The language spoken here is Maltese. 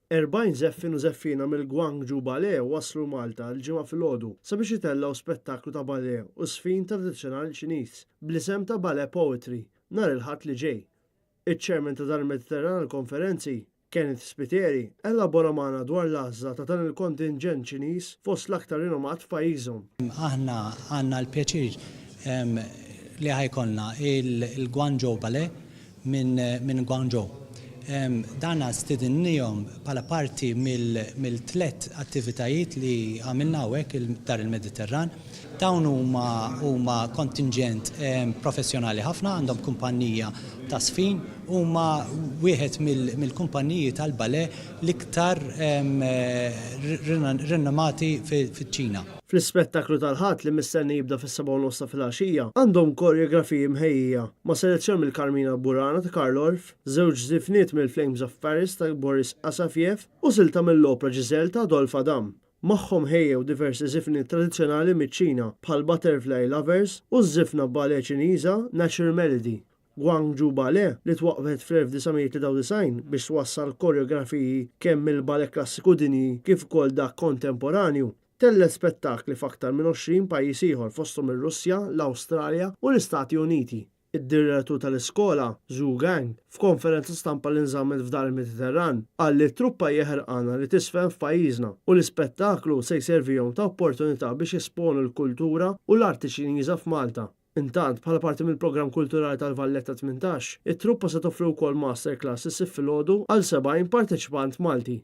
40 żeffin u żeffina mill-Gwangju Ballet waslu Malta l-ġimgħa filgħodu sabiex itellgħu spettaklu ta' ballet u sfin tradizzjonali Ċiniż bl-isem ta' Ballet Poetry nhar il-Ħadd li ġej. Iċ-Chairman ta' dan il-Mediterran konferenzi Kenneth Spiteri elabora magħna dwar l-għażla ta' dan il-kontinġent Ċiniż fost l-aktar rinomat f'pajjiżhom. Aħna għandna l-pjaċir li ħajkollna il-Guangzhou Ballet minn Guangzhou. Dana stidinnihom bħala parti mill-tlet attivitajiet li għamilna hawnhekk dar il-Mediterran. Dawn huma kontingent professjonali ħafna, għandhom kumpanija ta' sfin, huma wieħed mill-kumpaniji tal-ballet l-iktar rinomati fiċ-Ċina. Fl-ispettaklu tal-ħadd li mistenni jibda fis-7:30 ta' filgħaxija għandhom koreografiji mħejjija ma' selezzjoni mill-Carmina Burana ta' Karl Orff, żewġ żifniet mill-Flames of Paris ta' Boris Asafjev u silta mill-Opra Giselle ta' Adolphe Adam. Magħhom ħejjew diversi żifniet tradizzjonali miċ-Ċina bħal Butterfly Lovers u żifna ballet Ċiniża Natural Melody. Guangzhou Ballet li twaqfet fl-1993 biex twassal koreografiji kemm mill-ballet klassiku dinji kif ukoll dak kontemporanju tellet spettakli f'aktar minn 20 pajjiż ieħor fosthom ir-Russja, l-Awstralja u l-Istati Uniti. Id-direttur tal-iskola, Zhu Gang, f'konferenza stampa li nżammet f'dar il-Mediterran, qal li t-truppa jeħerqana li tisfem f'pajjiżna u l-ispettaklu se jservihom ta' opportunità biex jisponu l-kultura u l-arti Ċiniża f'Malta. Intant, bħala parti mill-programm kulturali tal-Valletta 18, it-truppa se toffri wkoll masterclasses filgħodu għal 70 parteċipant Malti.